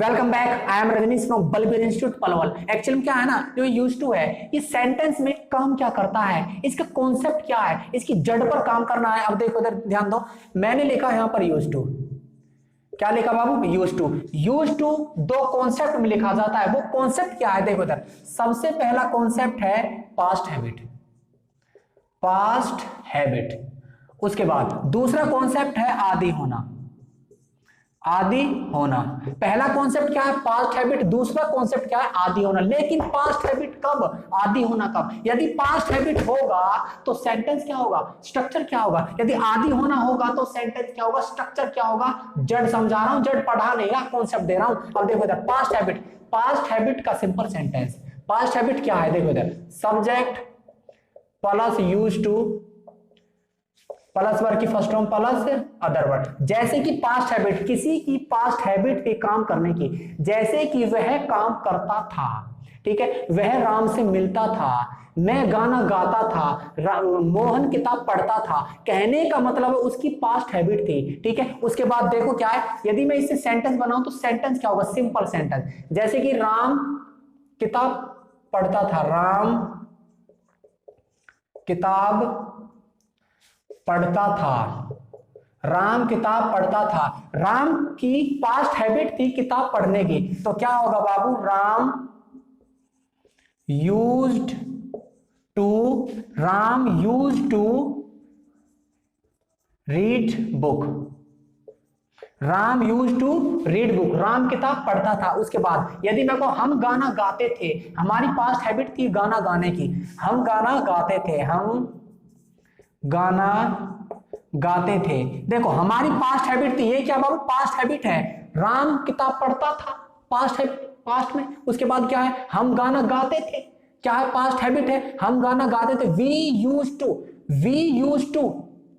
Welcome back. I am Rajnish from Balbir institute Palwal. Actually में क्या है ना, जो यूज्ड टू है ये सेंटेंस में काम क्या करता है, इसका कॉन्सेप्ट क्या है, इसकी जड़ पर काम करना है। अब देखो इधर ध्यान दो, मैंने लिखा यहां पर यूज्ड टू। क्या लिखा बाबू? Used to. यूज्ड टू दो कॉन्सेप्ट में लिखा जाता है। वो कॉन्सेप्ट क्या है? देखो इधर, सबसे पहला कॉन्सेप्ट है पास्ट हैबिट। Past habit. उसके बाद दूसरा कॉन्सेप्ट है आदि होना। आदि होना। पहला कॉन्सेप्ट क्या है? Past habit. दूसरा कॉन्सेप्ट क्या है? आदि होना। लेकिन पास्ट हैबिट कब, आदि होना कब? यदि पास्ट हैबिट होगा तो सेंटेंस क्या होगा, स्ट्रक्चर क्या होगा? यदि आदि होना होगा तो सेंटेंस क्या होगा, स्ट्रक्चर क्या होगा? जड़ समझा रहा हूं, जड़ पढ़ा नहीं रहा, कॉन्सेप्ट दे रहा हूं। अब देखो इधर, पास्ट हैबिट। पास्ट हैबिट का सिंपल सेंटेंस। पास्ट हैबिट क्या है? देखो इधर, subject plus used to plus verb की first form plus other word. जैसे कि पास्ट हैबिट, किसी की पास्ट हैबिट थी काम करने की, जैसे कि वह काम करता था, ठीक है, वह राम से मिलता था, मैं गाना गाता था, मोहन किताब पढ़ता था। कहने का मतलब है उसकी पास्ट हैबिट थी, ठीक है। उसके बाद देखो क्या है, यदि मैं इससे सेंटेंस बनाऊं तो सेंटेंस क्या होगा? Simple sentence. जैसे कि राम किताब पढ़ता था, राम किताब पढ़ता था, राम किताब पढ़ता था। राम की पास्ट हैबिट थी किताब पढ़ने की, तो क्या होगा बाबू? Ram used to, Ram used to read book. Ram used to read book. Ram किताब पढ़ता था। उसके बाद यदि मैं कहूं हम गाना गाते थे, हमारी पास्ट हैबिट थी गाना गाने की, हम गाना गाते थे, हम गाना गाते थे। देखो हमारी पास्ट हैबिट थी, ये क्या बाबू? पास्ट हैबिट है। राम किताब पढ़ता था, पास्ट है, पास्ट में। उसके बाद क्या है? हम गाना गाते थे, क्या है? पास्ट हैबिट है, हम गाना गाते थे। We used to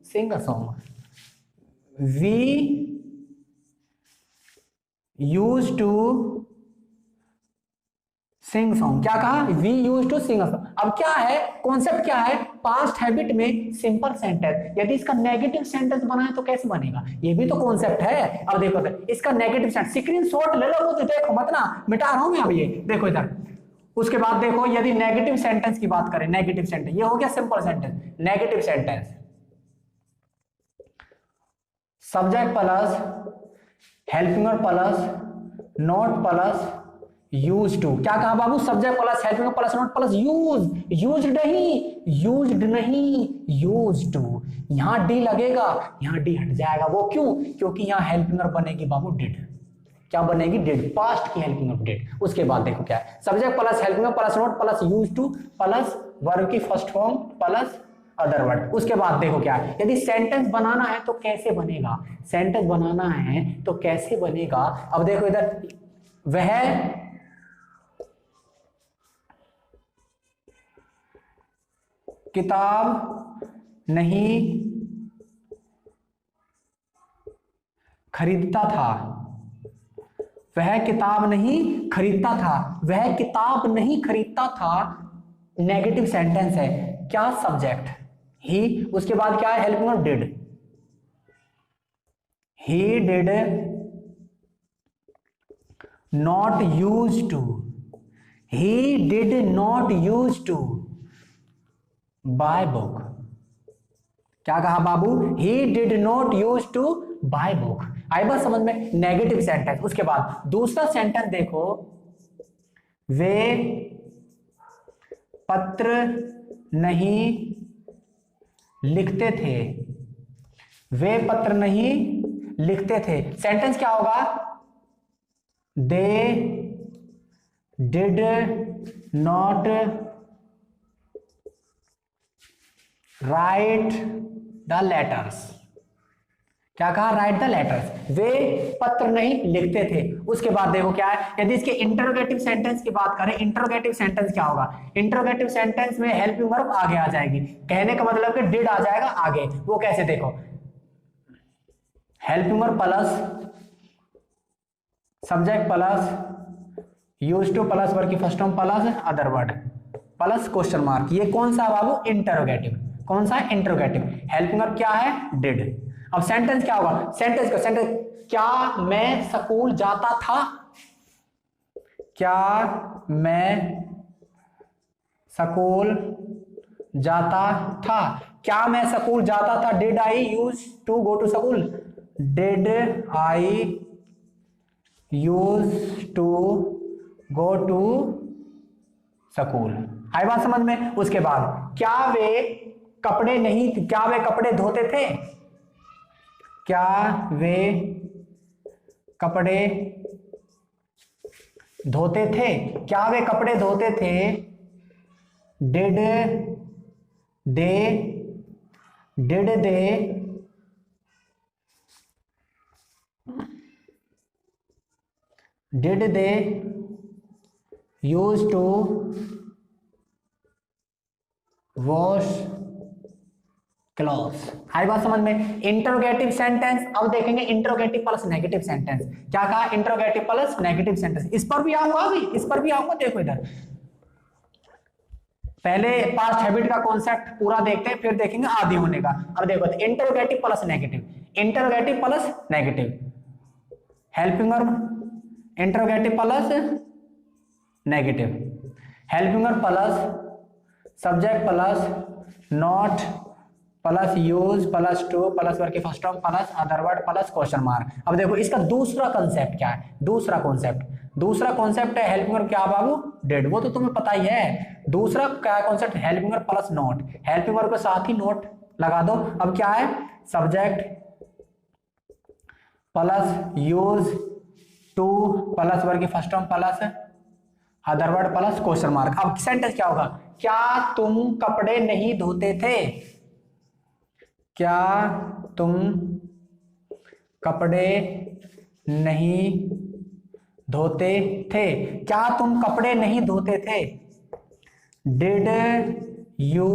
sing a song. We used to sing song. क्या कहा? We use to sing song. अब क्या है कॉन्सेप्ट, क्या है? पास्ट हैबिट में सिंपल सेंटेंस। यदि इसका नेगेटिव सेंटेंस बनाए तो कैसे बनेगा? ये भी तो कॉन्सेप्ट है। अब देखो इधर, इसका नेगेटिव सेंटेंस स्क्रीनशॉट ले लो, वो तो देखो मत ना, मिटा रहा हूं मैं अब ये, देखो इधर। उसके बाद देखो, यदि नेगेटिव सेंटेंस की बात करें, नेगेटिव सेंटेंस, ये हो गया simple sentence. Negative sentence, subject plus helping verb plus not plus use to. क्या कहा बाबू? Subject plus helping plus not plus use. Used नहीं, यूज टू। यहां डी लगेगा, यहां डी हट जाएगा। वो क्यों? क्योंकि यहां हेल्पिंग बनेगी बाबू डिड। क्या बनेगी? डिड, पास्ट की हेल्पिंग ऑफ डिड। उसके बाद देखो क्या है, subject plus helping plus not plus use to plus verb की first form plus other word. उसके बाद देखो क्या है, यदि सेंटेंस बनाना है तो कैसे बनेगा? सेंटेंस बनाना है तो कैसे बनेगा? अब देखो इधर, वह किताब नहीं खरीदता था, वह किताब नहीं खरीदता था, वह किताब नहीं खरीदता था। नेगेटिव सेंटेंस है। क्या? सब्जेक्ट ही, उसके बाद क्या है? Helping of did. He did not use to, he did not use to buy book. क्या कहा बाबू? He did not use to buy book. आई बात समझ में? Negative sentence. उसके बाद दूसरा सेंटेंस देखो, वे पत्र नहीं लिखते थे, वे पत्र नहीं लिखते थे। सेंटेंस क्या होगा? They did not right the letters. क्या कहा? Right the letters. वे पत्र नहीं लिखते थे। उसके बाद देखो क्या है, यदि इसके इंटरोगेटिव सेंटेंस की बात करें, इंटरोगेटिव सेंटेंस क्या होगा? इंटरोगेटिव सेंटेंस में हेल्पिंग वर्ब आगे आ जाएगी। कहने का मतलब कि डिड आ जाएगा आगे। वो कैसे? देखो, helping verb plus subject plus used to plus verb की first form plus other word plus question mark. ये कौन सा बाबू? इंटरोगेटिव। कौन सा? इंटरोगेटिव। हेल्पिंग वर्ब क्या है? डिड। अब सेंटेंस क्या होगा? सेंटेंस क्या? मैं स्कूल जाता था, क्या मैं स्कूल जाता था? क्या मैं स्कूल जाता था? Did I use to go to school? Did I use to go to school? आई बात समझ में? उसके बाद क्या वे कपड़े धोते थे? क्या वे कपड़े धोते थे? क्या वे कपड़े धोते थे? Did they use to wash clothes? आई बात समझ में? इंटरोगेटिव सेंटेंस अब देखेंगे, इंटरोगेटिव प्लस नेगेटिव सेंटेंस। क्या कहा? Interrogative plus negative sentence. इस पर भी आऊंगा, अभी इस पर भी आऊंगा। देखो इधर, पहले पास्ट हैबिट का कॉन्सेप्ट पूरा देखते हैं, फिर देखेंगे आदि होने का। अब देखो interrogative plus negative, interrogative plus negative, helping verb, interrogative plus negative, helping verb plus subject plus not plus use plus to plus verb की first form plus other word plus question mark. अब देखो इसका दूसरा concept क्या है? दूसरा concept है helping verb क्या बाबू? डिड। वो तो तुम्हें पता ही है। दूसरा क्या concept? Helping verb plus not. Helping verb के साथ ही नोट लगा दो। अब क्या है? Subject plus use to plus verb की first form plus other word plus question mark. अब सेंटेंस क्या होगा? क्या तुम कपड़े नहीं धोते थे? क्या तुम कपड़े नहीं धोते थे? क्या तुम कपड़े नहीं धोते थे? Did you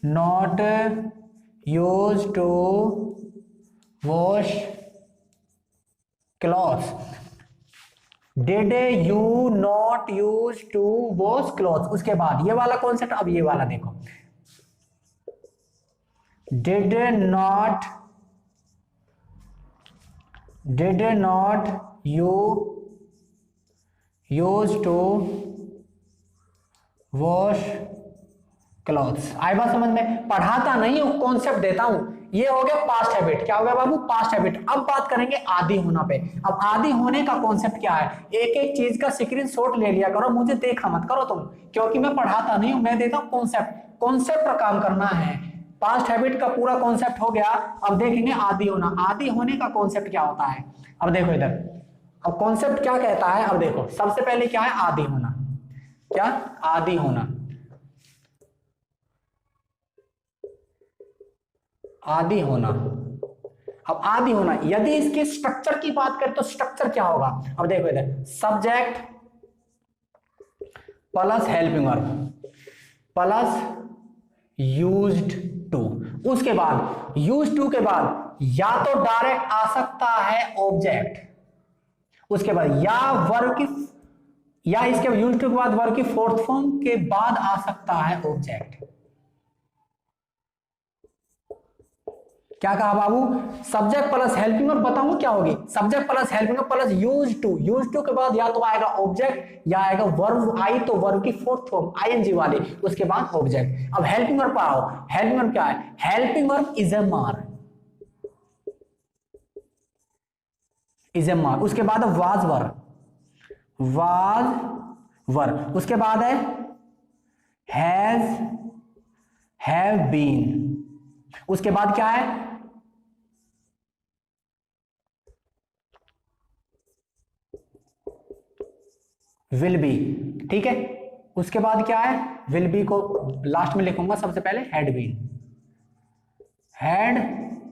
not use to wash clothes? Did you not use to wash clothes? उसके बाद ये वाला कॉन्सेप्ट। अब ये वाला देखो, did not you use to wash clothes? आई बात समझ में? पढ़ाता नहीं हूं, कॉन्सेप्ट देता हूं। ये हो गया पास्ट हैबिट। क्या हो गया बाबू? Past habit. अब बात करेंगे आदि होना पे। अब आदि होने का कॉन्सेप्ट क्या है? एक एक चीज का स्क्रीनशॉट ले लिया करो, मुझे देखा मत करो तुम, क्योंकि मैं पढ़ाता नहीं हूं, मैं देता हूं कॉन्सेप्ट पर काम करना है। पास्ट हैबिट का पूरा कॉन्सेप्ट हो गया। अब देखेंगे आदि होना। आदि होने का कॉन्सेप्ट क्या होता है? अब देखो इधर, अब कॉन्सेप्ट क्या कहता है? अब देखो सबसे पहले क्या है? आदि होना। क्या? आदि होना। आदि होना। अब आदि होना, यदि इसके स्ट्रक्चर की बात करें तो स्ट्रक्चर क्या होगा? अब देखो इधर, subject plus helping verb plus used to. उसके बाद यूज टू के बाद या तो डायरेक्ट आ सकता है ऑब्जेक्ट, उसके बाद या वर्ब की, या इसके यूज टू के बाद वर्ब की फोर्थ फॉर्म के बाद आ सकता है ऑब्जेक्ट। क्या कहा बाबू? सब्जेक्ट प्लस हेल्पिंग वर्ब बताऊंगा क्या होगी? Subject plus helping verb plus use to के बाद या तो आएगा ऑब्जेक्ट या आएगा वर्ब। आई तो वर्ब की फोर्थ फॉर्म आईएनजी वाली, उसके बाद ऑब्जेक्ट। अब हेल्पिंग वर्ब पर आओ। हेल्पिंग वर्ब क्या है? हेल्पिंग वर्ब इज ए मार। उसके बाद वाज वर्ब। उसके बाद है हैव बीन। उसके बाद क्या है? Will be. ठीक है, उसके बाद क्या है? विल बी को लास्ट में लिखूंगा सबसे पहले, हैड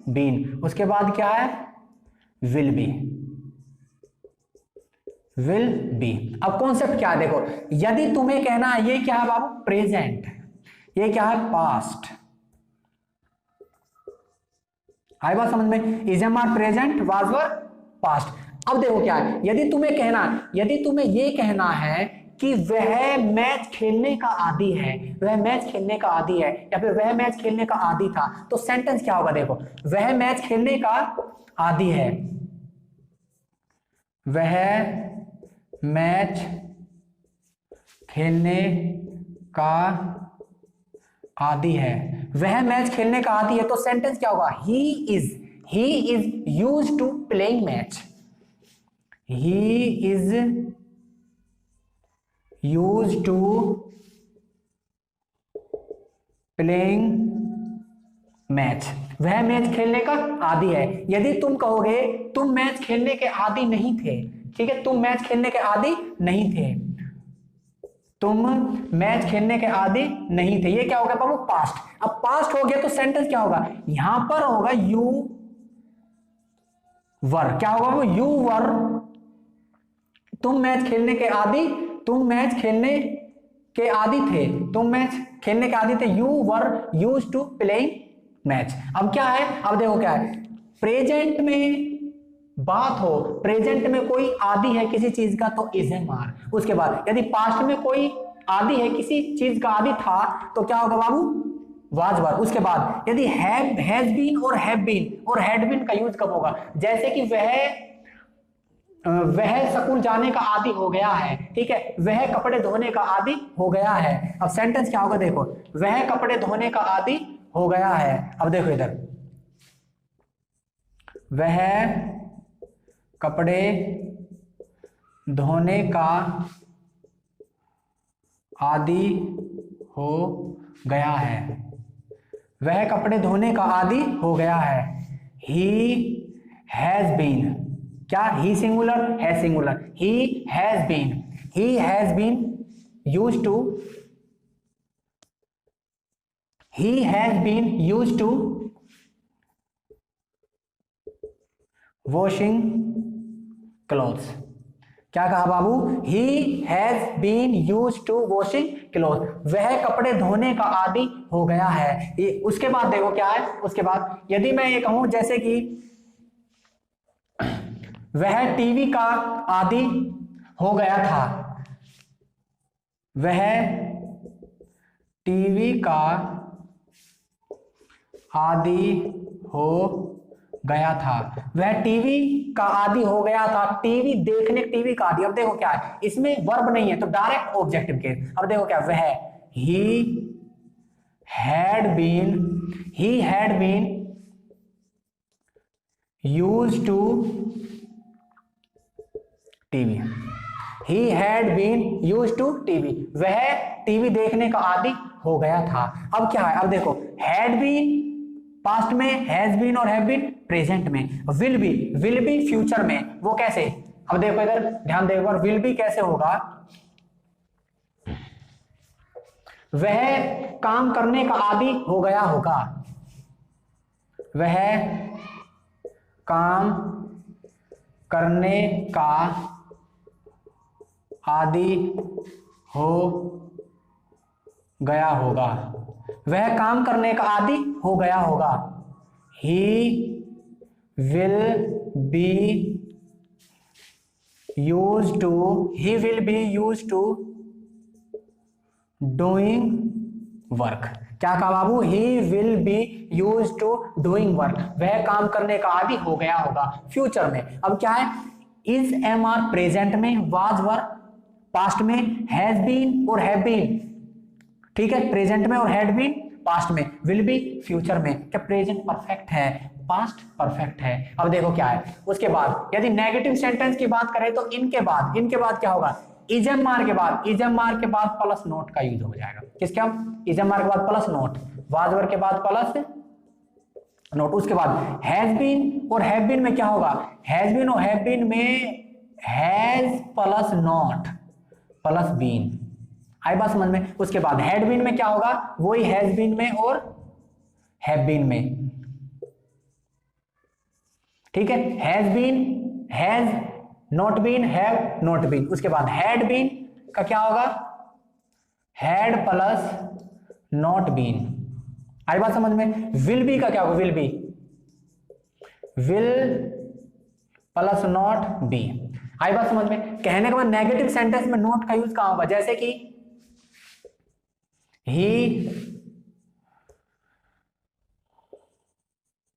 बीन। उसके बाद क्या है? Will be. अब कॉन्सेप्ट क्या है? देखो, यदि तुम्हें कहना है, ये क्या है बाबू? प्रेजेंट। ये क्या है? पास्ट। आई बात समझ में? Is am are present, was were past. अब देखो क्या है, यदि तुम्हें ये कहना है कि वह मैच खेलने का आदी है, या फिर वह मैच खेलने का आदी था, तो सेंटेंस क्या होगा? देखो, वह मैच खेलने का आदी है, वह मैच खेलने का आदी है, वह मैच खेलने का आदी है, तो सेंटेंस क्या होगा? He is used to playing match, he is used to playing match, वह मैच खेलने का आदी है। यदि तुम कहोगे तुम मैच खेलने के आदी नहीं थे, ठीक है, तुम मैच खेलने के आदी नहीं थे, तुम मैच खेलने के आदी नहीं थे, ये क्या हो गया बाबू? पास्ट। अब पास्ट हो गया तो सेंटेंस क्या होगा? यहां पर होगा यू वर, क्या होगा वो? यू वर, तुम मैच खेलने के आदी, तुम मैच खेलने के आदी थे, तुम मैच खेलने के आदी थे, you were used to playing match. अब क्या है? अब देखो क्या है, प्रेजेंट में बात हो, प्रेजेंट में कोई आदि है किसी चीज का तो इज एम आर। उसके बाद यदि पास्ट में कोई आदि है किसी चीज का आदि था तो क्या होगा बाबू? वाज वर। उसके बाद यदि हैव, हैज बीन और हैव बीन और हैड बीन का यूज कब होगा? जैसे कि वह स्कूल जाने का आदी हो गया है, ठीक है, वह कपड़े धोने का आदी हो गया है। अब सेंटेंस क्या होगा? देखो, वह कपड़े धोने का आदी हो गया है। अब देखो इधर, वह कपड़े धोने का आदी हो गया है, वह कपड़े धोने का आदी हो गया है। ही हैज बीन, क्या? ही सिंगुलर, है singular, he has been used to, he has been used to washing clothes. क्या कहा बाबू? He has been used to washing cloth, वह कपड़े धोने का आदी हो गया है। ये उसके बाद देखो क्या है, उसके बाद यदि मैं ये कहूं जैसे कि वह टीवी का आदी हो गया था, वह टीवी का आदी हो गया था, वह टीवी का आदी हो गया था, टीवी देखने, टीवी का आदी। अब देखो क्या है, इसमें वर्ब नहीं है तो डायरेक्ट ऑब्जेक्टिव केस। अब देखो क्या, वह he had been used to TV, he had been used to TV, वह टीवी देखने का आदी हो गया था। अब क्या है? अब देखो, हैड बीन पास्ट में, हैज बीन और हैव बीन प्रेजेंट में, विल बी फ्यूचर में। वो कैसे? अब देखो इधर ध्यान देखो, और विल बी कैसे होगा? वह काम करने का आदी हो गया होगा, वह काम करने का आदी हो गया होगा, वह काम करने का आदी हो गया होगा। He will be used to doing work. क्या कहा बाबू? He will be used to doing work, वह काम करने का आदी हो गया होगा फ्यूचर में। अब क्या है? इज एम आर प्रेजेंट में, वाज वर पास्ट में, हैज बीन और हैव बीन, ठीक है, प्रेजेंट में, और हैड बीन पास्ट में, विल बी फ्यूचर में। क्या प्रेजेंट परफेक्ट है, पास्ट परफेक्ट है। अब देखो क्या है उसके बाद, यदि नेगेटिव सेंटेंस की बात करें तो इनके बाद क्या होगा? इजम मार के बाद प्लस नोट का यूज हो जाएगा। किसके? इजम मार के बाद प्लस नोट, वाजवर के बाद प्लस नोट। उसके बाद हैज बीन और हैव बीन में क्या होगा? हैज बीन और हैव बीन में has plus not plus been, आई बात समझ में? उसके बाद हैड बीन में क्या होगा? वही हैज बीन में और हैव बीन में, ठीक है, has been, has not been, have not been. उसके बाद हैड बीन का क्या होगा? हैड प्लस नॉट बीन, आई बात समझ में? विल बी का क्या होगा? विल प्लस नॉट बी, आई बात समझ में? कहने के बाद नेगेटिव सेंटेंस में नॉट का यूज कहां होगा? जैसे कि he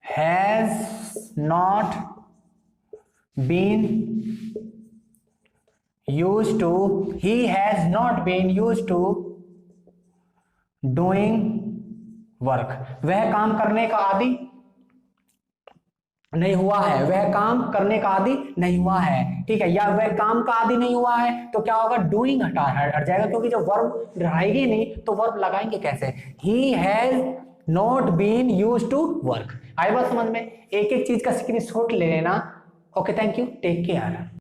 has not been used to, he has not been used to doing work, वह काम करने का आदी नहीं हुआ है, वह काम करने का आदी नहीं हुआ है, ठीक है, या वह काम का आदी नहीं हुआ है, तो क्या होगा, डूइंग हट जाएगा, क्योंकि जब वर्ब रहेगी नहीं तो वर्ब लगाएंगे कैसे। He has not been used to work. I बात समझ में, एक एक चीज का स्क्रीनशॉट ले लेना। Okay, thank you, take care.